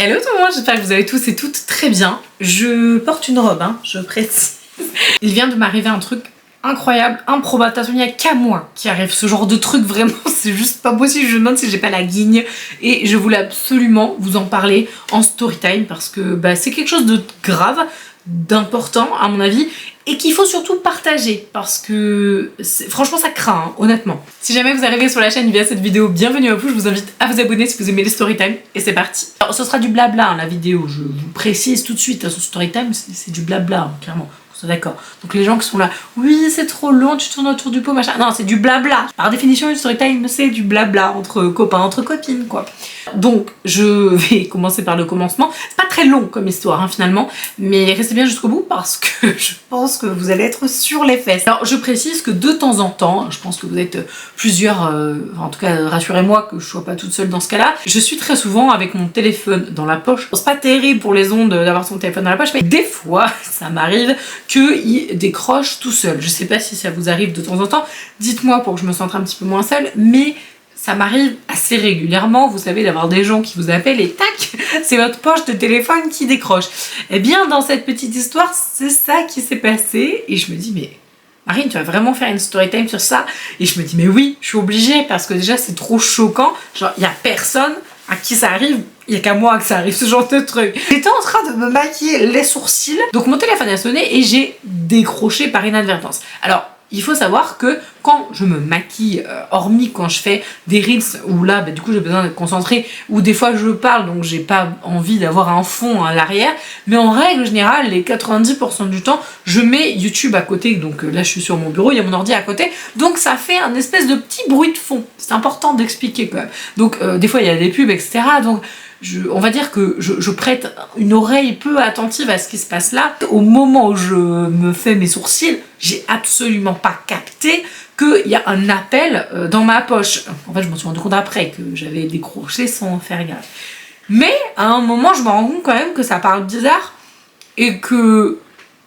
Hello tout le monde, j'espère que vous allez tous et toutes très bien. Je porte une robe, je précise. Il vient de m'arriver un truc incroyable, improbable. Il n'y a qu'à moi qui arrive ce genre de truc, vraiment, c'est juste pas possible. Je me demande si j'ai pas la guigne et je voulais absolument vous en parler en story time parce que c'est quelque chose de grave, d'important à mon avis et qu'il faut surtout partager parce que franchement ça craint, honnêtement. Si jamais vous arrivez sur la chaîne via cette vidéo, bienvenue à vous, je vous invite à vous abonner si vous aimez les storytime et c'est parti. Alors ce sera du blabla la vidéo, je vous précise tout de suite, sur storytime c'est du blabla clairement. D'accord. Donc les gens qui sont là, oui c'est trop long, tu tournes autour du pot, machin. Non, c'est du blabla. Par définition, une storytime, c'est du blabla entre copains, entre copines, quoi. Donc je vais commencer par le commencement. C'est pas très long comme histoire, finalement, mais restez bien jusqu'au bout parce que je pense que vous allez être sur les fesses. Alors je précise que de temps en temps, je pense que vous êtes plusieurs, en tout cas rassurez-moi que je sois pas toute seule dans ce cas-là, je suis très souvent avec mon téléphone dans la poche. C'est pas terrible pour les ondes d'avoir son téléphone dans la poche, mais des fois, ça m'arrive qu'il décroche tout seul. Je sais pas si ça vous arrive de temps en temps, dites-moi pour que je me sente un petit peu moins seule, mais ça m'arrive assez régulièrement, vous savez, d'avoir des gens qui vous appellent et tac, c'est votre poche de téléphone qui décroche. Eh bien, dans cette petite histoire, c'est ça qui s'est passé, et je me dis, mais Marine, tu vas vraiment faire une story time sur ça? Et je me dis, mais oui, je suis obligée, parce que déjà, c'est trop choquant, genre, il y a personne à qui ça arrive, il n'y a qu'à moi que ça arrive, ce genre de truc. J'étais en train de me maquiller les sourcils, donc mon téléphone a sonné et j'ai décroché par inadvertance. Alors, il faut savoir que quand je me maquille, hormis quand je fais des reels où là, du coup j'ai besoin d'être concentrée, ou des fois je parle donc j'ai pas envie d'avoir un fond à l'arrière, mais en règle générale, les 90% du temps, je mets YouTube à côté, donc là je suis sur mon bureau, il y a mon ordi à côté, donc ça fait un espèce de petit bruit de fond. C'est important d'expliquer quand même. Donc des fois il y a des pubs, etc. Donc on va dire que je prête une oreille peu attentive à ce qui se passe là. Au moment où je me fais mes sourcils, j'ai absolument pas capté qu'il y a un appel dans ma poche. En fait, je m'en suis rendu compte après que j'avais décroché sans faire gaffe. Mais à un moment, je me rends compte quand même que ça parle bizarre et que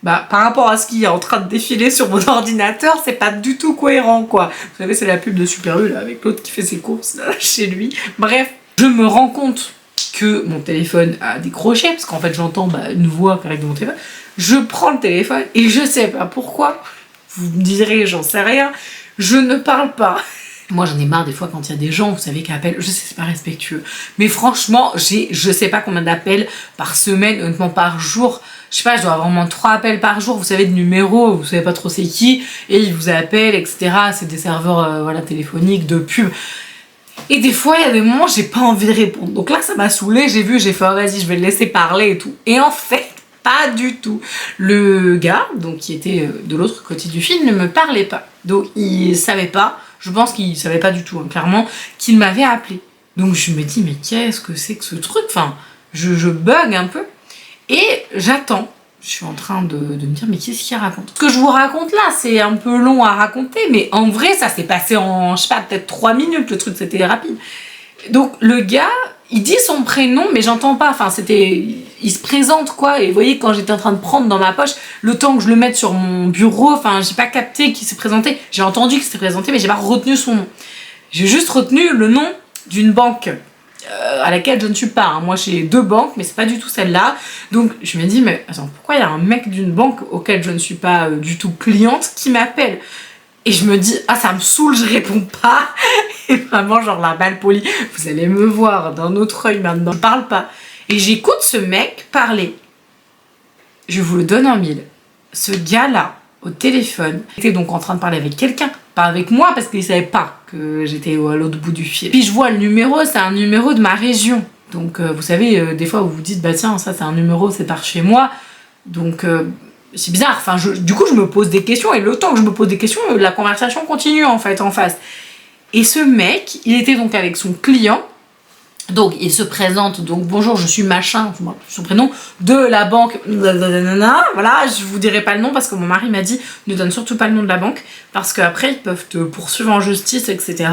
par rapport à ce qui est en train de défiler sur mon ordinateur, c'est pas du tout cohérent, quoi. Vous savez, c'est la pub de Super U, là, avec l'autre qui fait ses courses là, chez lui. Bref, je me rends compte que mon téléphone a décroché, parce qu'en fait j'entends une voix avec de mon téléphone. Je prends le téléphone et je sais pas pourquoi, vous me direz j'en sais rien, je ne parle pas. Moi j'en ai marre des fois quand il y a des gens, vous savez, qui appellent, je sais c'est pas respectueux, mais franchement j'ai je sais pas combien d'appels par semaine, honnêtement par jour, je sais pas, je dois avoir au moins 3 appels par jour, vous savez, de numéros, vous savez pas trop c'est qui, et ils vous appellent, etc. C'est des serveurs téléphoniques, de pub. Et des fois, il y a des moments, j'ai pas envie de répondre. Donc là, ça m'a saoulée, j'ai fait, oh, vas-y, je vais le laisser parler et tout. Et en fait, pas du tout. Le gars, donc qui était de l'autre côté du fil, ne me parlait pas. Donc il savait pas, je pense qu'il savait pas du tout, clairement, qu'il m'avait appelé. Donc je me dis, mais qu'est-ce que c'est que ce truc? Enfin, je bug un peu. Et j'attends. Je suis en train de me dire, mais qu'est-ce qu'il raconte? Ce que je vous raconte là, c'est un peu long à raconter, mais en vrai, ça s'est passé en, je sais pas, peut-être 3 minutes, le truc, c'était rapide. Donc, le gars, il dit son prénom, mais j'entends pas, enfin, il se présente, quoi, et vous voyez, quand j'étais en train de prendre dans ma poche, le temps que je le mette sur mon bureau, enfin, j'ai pas capté qu'il s'est présenté, j'ai entendu qu'il s'était présenté, mais j'ai pas retenu son nom. J'ai juste retenu le nom d'une banque à laquelle je ne suis pas. Moi j'ai 2 banques, mais c'est pas du tout celle-là. Donc je me dis, mais attends, pourquoi il y a un mec d'une banque auquel je ne suis pas du tout cliente qui m'appelle? Et je me dis, ah ça me saoule, je réponds pas. Et vraiment, genre la balle polie, vous allez me voir d'un autre œil maintenant, je parle pas. Et j'écoute ce mec parler. Je vous le donne en mille. Ce gars-là, au téléphone, était donc en train de parler avec quelqu'un, pas avec moi parce qu'il savait pas que j'étais à l'autre bout du fil. Puis je vois le numéro, c'est un numéro de ma région. Donc vous savez, des fois vous vous dites, bah tiens, ça c'est un numéro, c'est par chez moi. Donc c'est bizarre, enfin du coup je me pose des questions et le temps que je me pose des questions, la conversation continue en fait en face. Et ce mec, il était donc avec son client. Donc il se présente, donc bonjour, je suis machin, son prénom, de la banque, voilà, je vous dirai pas le nom parce que mon mari m'a dit ne donne surtout pas le nom de la banque parce qu'après ils peuvent te poursuivre en justice, etc.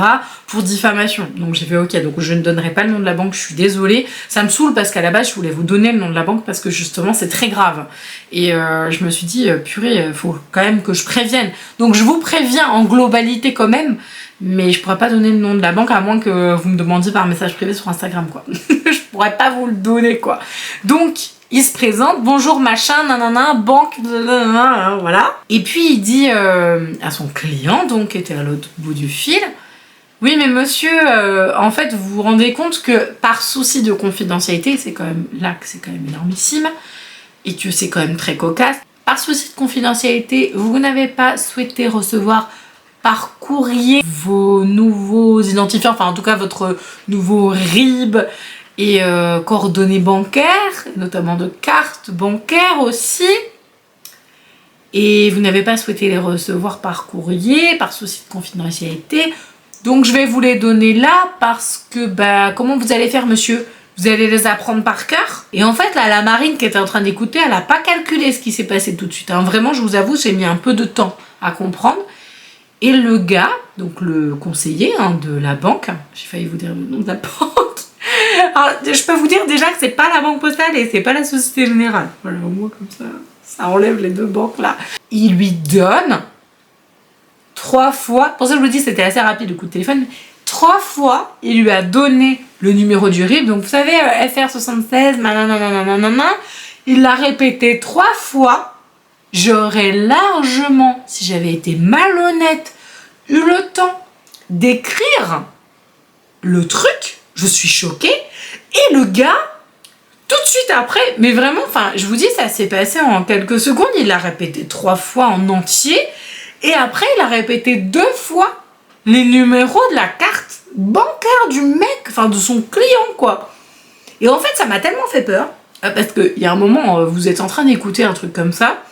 pour diffamation. Donc j'ai fait ok, donc je ne donnerai pas le nom de la banque, je suis désolée, ça me saoule parce qu'à la base je voulais vous donner le nom de la banque parce que justement c'est très grave. Et je me suis dit purée, faut quand même que je prévienne. Donc je vous préviens en globalité quand même mais je pourrais pas donner le nom de la banque à moins que vous me demandiez par message privé sur Instagram, quoi. Je pourrais pas vous le donner, quoi. Donc, il se présente, bonjour machin, nanana, banque, nanana, voilà. Et puis il dit à son client, donc qui était à l'autre bout du fil, oui mais monsieur, en fait vous vous rendez compte que par souci de confidentialité, c'est quand même là que c'est quand même énormissime, et que c'est quand même très cocasse, par souci de confidentialité, vous n'avez pas souhaité recevoir par courrier vos nouveaux identifiants, enfin en tout cas votre nouveau RIB et coordonnées bancaires, notamment de cartes bancaires aussi. Et vous n'avez pas souhaité les recevoir par courrier, par souci de confidentialité. Donc je vais vous les donner là parce que, bah, comment vous allez faire, monsieur? Vous allez les apprendre par cœur? Et en fait, là, la marine qui était en train d'écouter, elle n'a pas calculé ce qui s'est passé tout de suite. Hein. Vraiment, je vous avoue, j'ai mis un peu de temps à comprendre. Et le gars, donc le conseiller de la banque, j'ai failli vous dire le nom de la banque. Alors, je peux vous dire déjà que c'est pas la Banque Postale et c'est pas la Société Générale. Voilà, au moins comme ça enlève les deux banques là. Il lui donne 3 fois, pour ça je vous dis c'était assez rapide le coup de téléphone, 3 fois il lui a donné le numéro du RIB, donc vous savez FR76, nanana, il l'a répété 3 fois. J'aurais largement, si j'avais été malhonnête, eu le temps d'écrire le truc. Je suis choquée. Et le gars, tout de suite après, mais vraiment, enfin, je vous dis, ça s'est passé en quelques secondes. Il l'a répété 3 fois en entier. Et après, il a répété 2 fois les numéros de la carte bancaire du mec, enfin, de son client, quoi. Et en fait, ça m'a tellement fait peur. Parce qu'il y a un moment, vous êtes en train d'écouter un truc comme ça.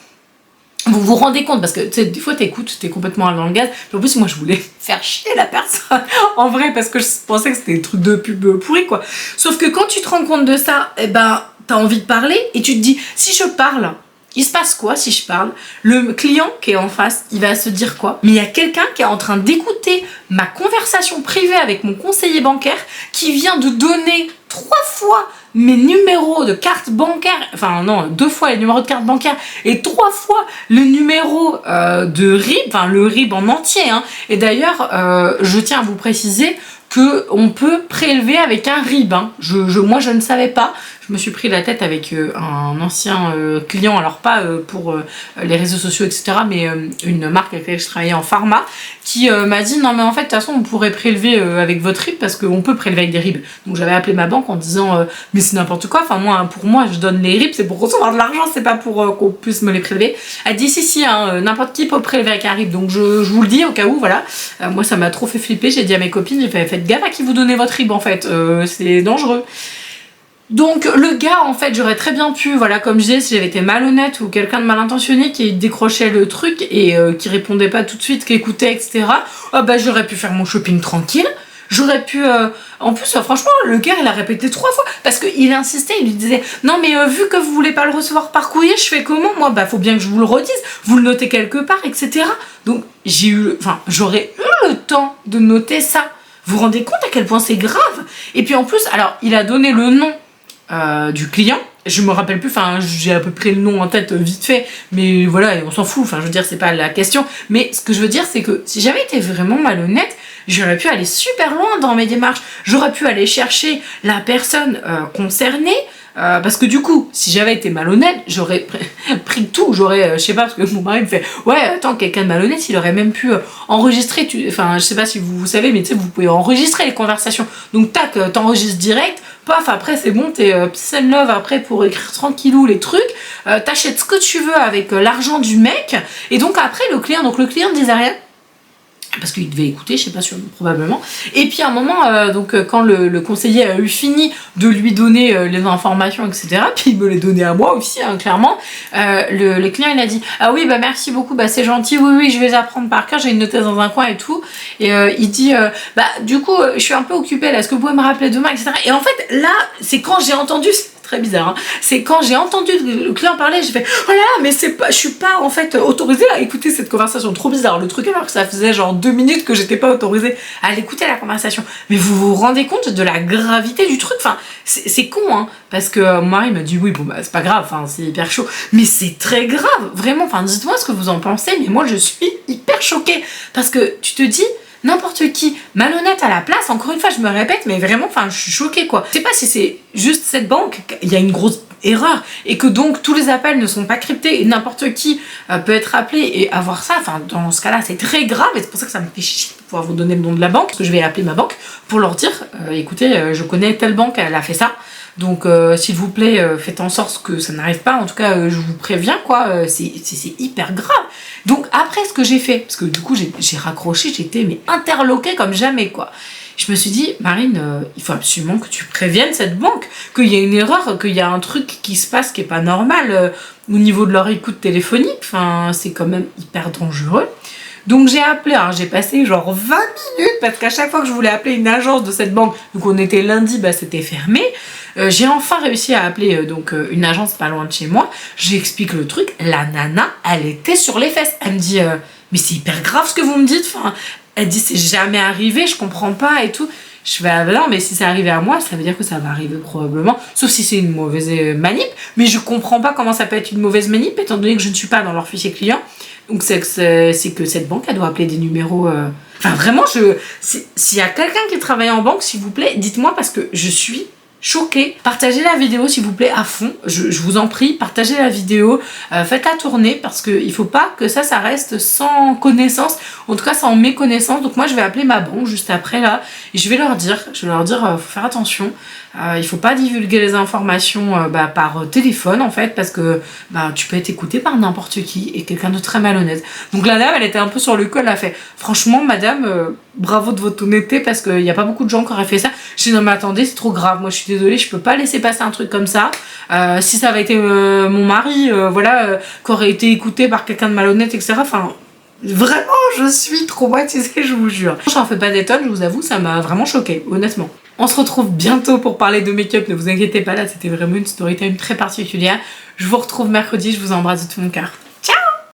Vous vous rendez compte, parce que tu sais, des fois t'écoutes, t'es complètement dans le gaz. En plus, moi je voulais faire chier la personne en vrai, parce que je pensais que c'était des trucs de pub pourri, quoi. Sauf que quand tu te rends compte de ça, eh ben, t'as envie de parler et tu te dis, si je parle, il se passe quoi si je parle? Le client qui est en face, il va se dire quoi? Mais il y a quelqu'un qui est en train d'écouter ma conversation privée avec mon conseiller bancaire qui vient de donner 3 fois mes numéros de carte bancaire, enfin non, 2 fois les numéros de carte bancaire et 3 fois le numéro de RIB, enfin le RIB en entier. Hein. Et d'ailleurs, je tiens à vous préciser qu'on peut prélever avec un RIB. Hein. Moi, je ne savais pas. Je me suis pris la tête avec un ancien client, alors pas pour les réseaux sociaux, etc., mais une marque avec laquelle je travaillais en pharma, qui m'a dit non mais en fait de toute façon on pourrait prélever avec votre RIB parce qu'on peut prélever avec des RIB. Donc j'avais appelé ma banque en disant mais c'est n'importe quoi, enfin moi pour moi je donne les RIB, c'est pour recevoir de l'argent, c'est pas pour qu'on puisse me les prélever. Elle dit si hein, n'importe qui peut prélever avec un RIB, donc je vous le dis au cas où, voilà. Moi ça m'a trop fait flipper, j'ai dit à mes copines, j'ai fait faites gaffe à qui vous donnez votre RIB en fait, c'est dangereux. Donc le gars, en fait, j'aurais très bien pu, voilà, comme je disais, si j'avais été malhonnête ou quelqu'un de mal intentionné qui décrochait le truc et qui répondait pas tout de suite, qui écoutait, etc., bah j'aurais pu faire mon shopping tranquille. J'aurais pu... En plus, franchement, le gars, il a répété 3 fois. Parce qu'il insistait, il lui disait « Non, mais vu que vous voulez pas le recevoir par courrier, je fais comment? Moi, bah, faut bien que je vous le redise. Vous le notez quelque part, etc. » Donc, j'aurais eu le temps de noter ça. Vous vous rendez compte à quel point c'est grave? Et puis en plus, alors, il a donné le nom du client, je me rappelle plus, enfin j'ai à peu près le nom en tête vite fait, mais voilà, on s'en fout, enfin je veux dire c'est pas la question, mais ce que je veux dire c'est que si j'avais été vraiment malhonnête, j'aurais pu aller super loin dans mes démarches, j'aurais pu aller chercher la personne concernée, parce que du coup, si j'avais été malhonnête, j'aurais pris tout, j'aurais, je sais pas, parce que mon mari me fait ouais, attends, quelqu'un de malhonnête, il aurait même pu enregistrer, enfin je sais pas si vous savez, mais tu sais, vous pouvez enregistrer les conversations, donc tac, t'enregistres direct, paf, après c'est bon, t'es peace and love après pour écrire tranquillou les trucs, t'achètes ce que tu veux avec l'argent du mec, et donc après le client ne disait rien, parce qu'il devait écouter, je sais pas, probablement. Et puis à un moment, quand le conseiller a eu fini de lui donner les informations, etc., puis il me les donnait à moi aussi, hein, clairement, le client il a dit « Ah oui, bah merci beaucoup, bah c'est gentil, oui, je vais les apprendre par cœur, j'ai une notaire dans un coin et tout. » Et il dit « Bah du coup, je suis un peu occupée là, est-ce que vous pouvez me rappeler demain, etc. » Et en fait, là, c'est quand j'ai entendu... Très bizarre, hein. C'est quand j'ai entendu le client parler, j'ai fait oh là là, mais c'est pas, je suis pas en fait autorisée à écouter cette conversation, trop bizarre le truc, alors que ça faisait genre 2 minutes que j'étais pas autorisée à l'écouter la conversation. Mais vous vous rendez compte de la gravité du truc? Enfin, c'est con, hein, parce que mon mari m'a dit oui, bon bah c'est pas grave, enfin c'est hyper chaud, mais c'est très grave, vraiment, enfin dites-moi ce que vous en pensez, mais moi je suis hyper choquée, parce que tu te dis n'importe qui, malhonnête à la place, encore une fois je me répète, mais vraiment, enfin je suis choquée quoi. Je sais pas si c'est juste cette banque, il y a une grosse erreur et que donc tous les appels ne sont pas cryptés et n'importe qui peut être appelé et avoir ça, enfin dans ce cas-là c'est très grave et c'est pour ça que ça me fait chier de pouvoir vous donner le nom de la banque, parce que je vais appeler ma banque pour leur dire écoutez, je connais telle banque, elle a fait ça. Donc s'il vous plaît, faites en sorte que ça n'arrive pas, en tout cas je vous préviens quoi, c'est hyper grave. Donc après ce que j'ai fait, parce que du coup j'ai raccroché, j'étais mais interloquée comme jamais quoi. Je me suis dit, Marine, il faut absolument que tu préviennes cette banque, qu'il y a une erreur, qu'il y a un truc qui se passe qui est pas normal au niveau de leur écoute téléphonique, enfin c'est quand même hyper dangereux. Donc j'ai appelé, alors j'ai passé genre 20 minutes parce qu'à chaque fois que je voulais appeler une agence de cette banque, donc on était lundi, bah c'était fermé. J'ai enfin réussi à appeler une agence pas loin de chez moi. J'explique le truc, la nana, elle était sur les fesses. Elle me dit, mais c'est hyper grave ce que vous me dites. Enfin, elle dit c'est jamais arrivé, je comprends pas et tout. Je fais ah non, mais si c'est arrivé à moi, ça veut dire que ça va arriver probablement, sauf si c'est une mauvaise manip. Mais je comprends pas comment ça peut être une mauvaise manip étant donné que je ne suis pas dans leur fichier client. Donc c'est que cette banque, elle doit appeler des numéros. Enfin vraiment, s'il y a quelqu'un qui travaille en banque, s'il vous plaît, dites-moi parce que je suis choquée. Partagez la vidéo s'il vous plaît à fond, je vous en prie, partagez la vidéo, faites-la tourner parce qu'il faut pas que ça reste sans connaissance, en tout cas sans méconnaissance. Donc moi je vais appeler ma banque juste après là et je vais leur dire faut faire attention, il faut pas divulguer les informations par téléphone en fait parce que tu peux être écouté par n'importe qui et quelqu'un de très malhonnête. Donc la dame elle était un peu sur le coup, elle a fait franchement madame, bravo de votre honnêteté parce qu'il n'y a pas beaucoup de gens qui auraient fait ça. Je dis non mais attendez, c'est trop grave, moi je suis désolée, je peux pas laisser passer un truc comme ça. Si ça avait été mon mari qui aurait été écouté par quelqu'un de malhonnête etc. Enfin vraiment je suis traumatisée, je vous jure. J'en fais pas des tonnes, je vous avoue, ça m'a vraiment choquée, honnêtement. On se retrouve bientôt pour parler de make-up, ne vous inquiétez pas, là c'était vraiment une story time très particulière. Je vous retrouve mercredi, je vous embrasse de tout mon cœur.